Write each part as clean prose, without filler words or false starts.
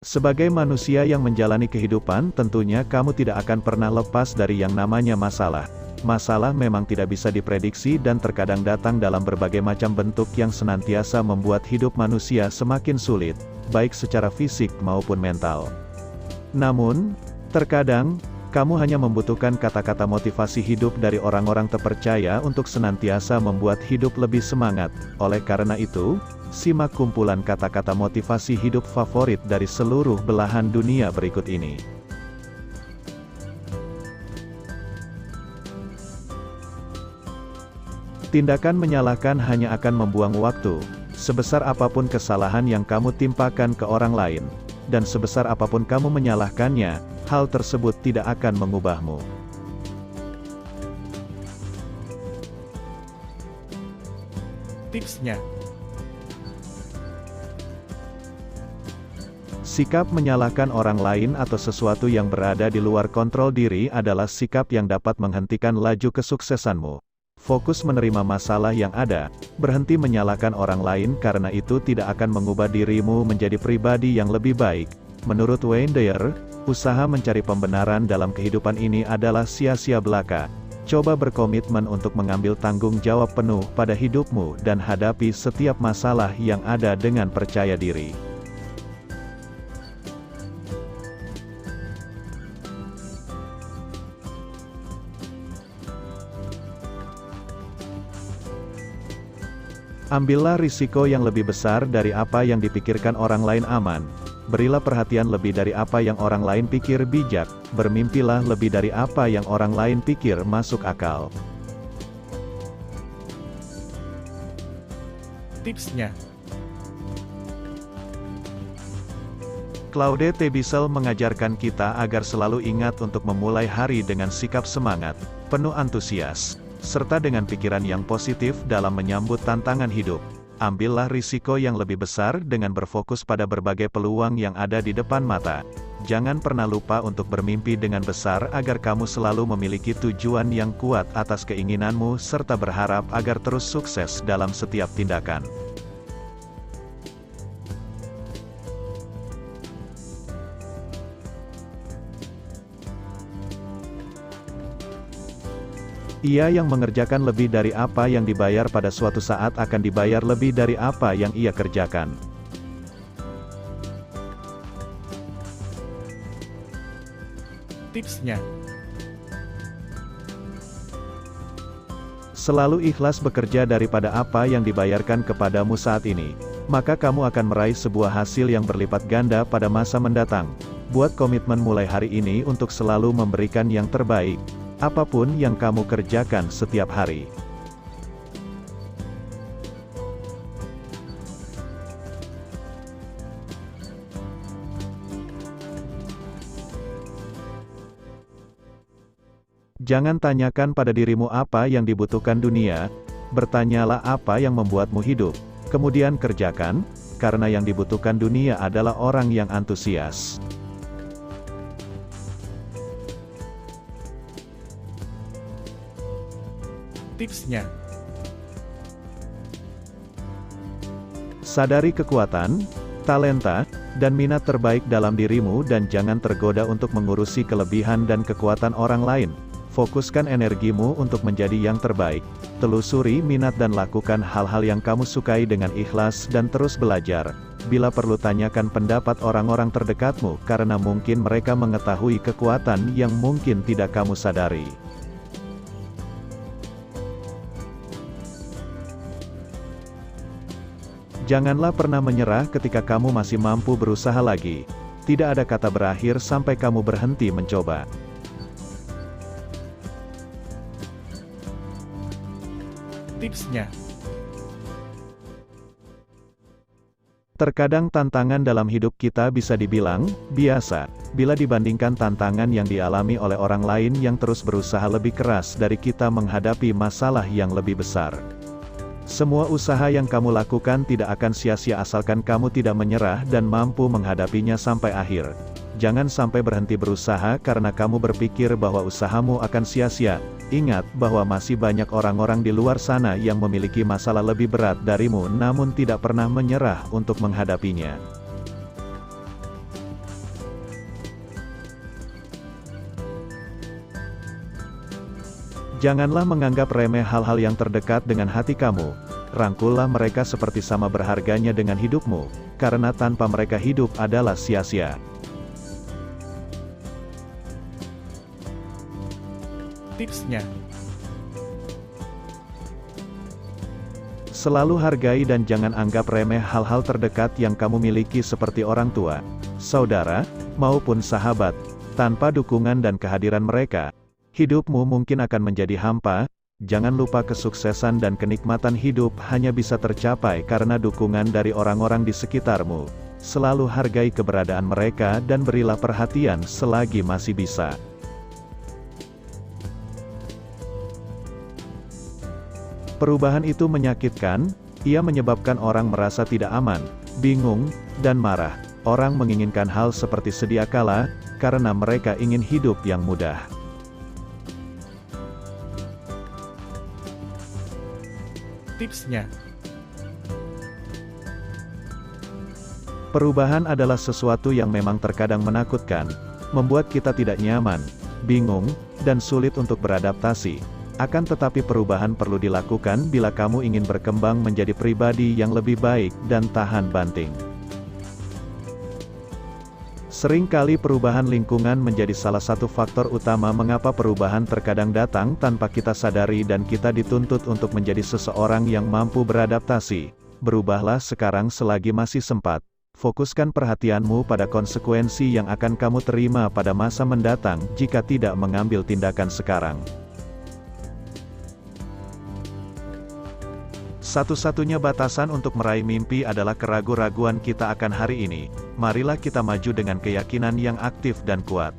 Sebagai manusia yang menjalani kehidupan, tentunya kamu tidak akan pernah lepas dari yang namanya masalah. Masalah memang tidak bisa diprediksi dan terkadang datang dalam berbagai macam bentuk yang senantiasa membuat hidup manusia semakin sulit, baik secara fisik maupun mental. Namun, terkadang, kamu hanya membutuhkan kata-kata motivasi hidup dari orang-orang terpercaya untuk senantiasa membuat hidup lebih semangat. Oleh karena itu, simak kumpulan kata-kata motivasi hidup favorit dari seluruh belahan dunia berikut ini. Tindakan menyalahkan hanya akan membuang waktu. Sebesar apapun kesalahan yang kamu timpakan ke orang lain, dan sebesar apapun kamu menyalahkannya, hal tersebut tidak akan mengubahmu. Tipsnya. Sikap menyalahkan orang lain atau sesuatu yang berada di luar kontrol diri adalah sikap yang dapat menghentikan laju kesuksesanmu. Fokus menerima masalah yang ada, berhenti menyalahkan orang lain karena itu tidak akan mengubah dirimu menjadi pribadi yang lebih baik. Menurut Wayne Dyer, usaha mencari pembenaran dalam kehidupan ini adalah sia-sia belaka. Coba berkomitmen untuk mengambil tanggung jawab penuh pada hidupmu dan hadapi setiap masalah yang ada dengan percaya diri. Ambillah risiko yang lebih besar dari apa yang dipikirkan orang lain aman. Berilah perhatian lebih dari apa yang orang lain pikir bijak. Bermimpilah lebih dari apa yang orang lain pikir masuk akal. Tipsnya. Claude Tebisel mengajarkan kita agar selalu ingat untuk memulai hari dengan sikap semangat, penuh antusias, serta dengan pikiran yang positif dalam menyambut tantangan hidup. Ambillah risiko yang lebih besar dengan berfokus pada berbagai peluang yang ada di depan mata. Jangan pernah lupa untuk bermimpi dengan besar agar kamu selalu memiliki tujuan yang kuat atas keinginanmu serta berharap agar terus sukses dalam setiap tindakan. Ia yang mengerjakan lebih dari apa yang dibayar pada suatu saat akan dibayar lebih dari apa yang ia kerjakan. Tipsnya. Selalu ikhlas bekerja daripada apa yang dibayarkan kepadamu saat ini. Maka kamu akan meraih sebuah hasil yang berlipat ganda pada masa mendatang. Buat komitmen mulai hari ini untuk selalu memberikan yang terbaik. Apapun yang kamu kerjakan setiap hari. Jangan tanyakan pada dirimu apa yang dibutuhkan dunia, bertanyalah apa yang membuatmu hidup, kemudian kerjakan, karena yang dibutuhkan dunia adalah orang yang antusias. Tipsnya. Sadari kekuatan, talenta, dan minat terbaik dalam dirimu dan jangan tergoda untuk mengurusi kelebihan dan kekuatan orang lain. Fokuskan energimu untuk menjadi yang terbaik. Telusuri minat dan lakukan hal-hal yang kamu sukai dengan ikhlas dan terus belajar. Bila perlu tanyakan pendapat orang-orang terdekatmu karena mungkin mereka mengetahui kekuatan yang mungkin tidak kamu sadari. Janganlah pernah menyerah ketika kamu masih mampu berusaha lagi. Tidak ada kata berakhir sampai kamu berhenti mencoba. Tipsnya. Terkadang tantangan dalam hidup kita bisa dibilang biasa, bila dibandingkan tantangan yang dialami oleh orang lain yang terus berusaha lebih keras dari kita menghadapi masalah yang lebih besar. Semua usaha yang kamu lakukan tidak akan sia-sia asalkan kamu tidak menyerah dan mampu menghadapinya sampai akhir. Jangan sampai berhenti berusaha karena kamu berpikir bahwa usahamu akan sia-sia. Ingat bahwa masih banyak orang-orang di luar sana yang memiliki masalah lebih berat darimu namun tidak pernah menyerah untuk menghadapinya. Janganlah menganggap remeh hal-hal yang terdekat dengan hati kamu. Rangkullah mereka seperti sama berharganya dengan hidupmu, karena tanpa mereka hidup adalah sia-sia. Tipsnya. Selalu hargai dan jangan anggap remeh hal-hal terdekat yang kamu miliki seperti orang tua, saudara, maupun sahabat. Tanpa dukungan dan kehadiran mereka, hidupmu mungkin akan menjadi hampa. Jangan lupa kesuksesan dan kenikmatan hidup hanya bisa tercapai karena dukungan dari orang-orang di sekitarmu. Selalu hargai keberadaan mereka dan berilah perhatian selagi masih bisa. Perubahan itu menyakitkan, ia menyebabkan orang merasa tidak aman, bingung, dan marah. Orang menginginkan hal seperti sedia kala, karena mereka ingin hidup yang mudah. Tipsnya. Perubahan adalah sesuatu yang memang terkadang menakutkan, membuat kita tidak nyaman, bingung, dan sulit untuk beradaptasi. Akan tetapi perubahan perlu dilakukan bila kamu ingin berkembang menjadi pribadi yang lebih baik dan tahan banting. Seringkali perubahan lingkungan menjadi salah satu faktor utama mengapa perubahan terkadang datang tanpa kita sadari dan kita dituntut untuk menjadi seseorang yang mampu beradaptasi. Berubahlah sekarang selagi masih sempat. Fokuskan perhatianmu pada konsekuensi yang akan kamu terima pada masa mendatang jika tidak mengambil tindakan sekarang. Satu-satunya batasan untuk meraih mimpi adalah keraguan-raguan kita akan hari ini. Marilah kita maju dengan keyakinan yang aktif dan kuat.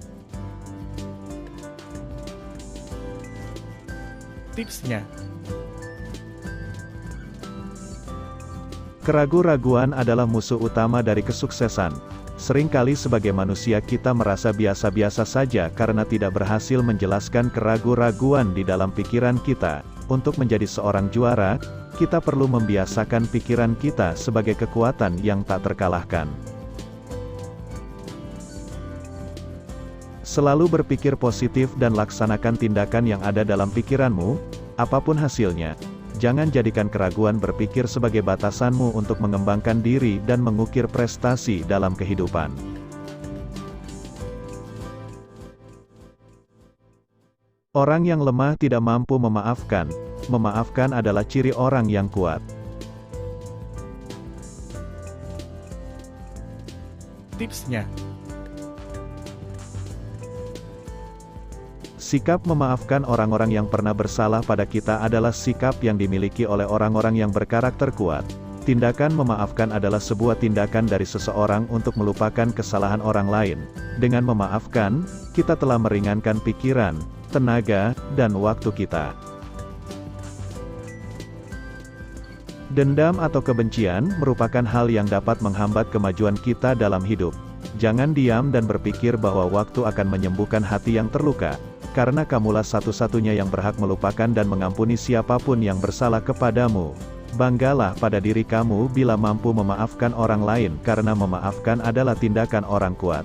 Tipsnya. Keraguan-raguan adalah musuh utama dari kesuksesan. Seringkali sebagai manusia kita merasa biasa-biasa saja karena tidak berhasil menjelaskan keraguan-raguan di dalam pikiran kita. Untuk menjadi seorang juara, kita perlu membiasakan pikiran kita sebagai kekuatan yang tak terkalahkan. Selalu berpikir positif dan laksanakan tindakan yang ada dalam pikiranmu, apapun hasilnya. Jangan jadikan keraguan berpikir sebagai batasanmu untuk mengembangkan diri dan mengukir prestasi dalam kehidupan. Orang yang lemah tidak mampu memaafkan. Memaafkan adalah ciri orang yang kuat. Tipsnya. Sikap memaafkan orang-orang yang pernah bersalah pada kita adalah sikap yang dimiliki oleh orang-orang yang berkarakter kuat. Tindakan memaafkan adalah sebuah tindakan dari seseorang untuk melupakan kesalahan orang lain. Dengan memaafkan, kita telah meringankan pikiran, tenaga, dan waktu kita. Dendam atau kebencian merupakan hal yang dapat menghambat kemajuan kita dalam hidup. Jangan diam dan berpikir bahwa waktu akan menyembuhkan hati yang terluka, karena kamulah satu-satunya yang berhak melupakan dan mengampuni siapapun yang bersalah kepadamu. Banggalah pada diri kamu bila mampu memaafkan orang lain karena memaafkan adalah tindakan orang kuat.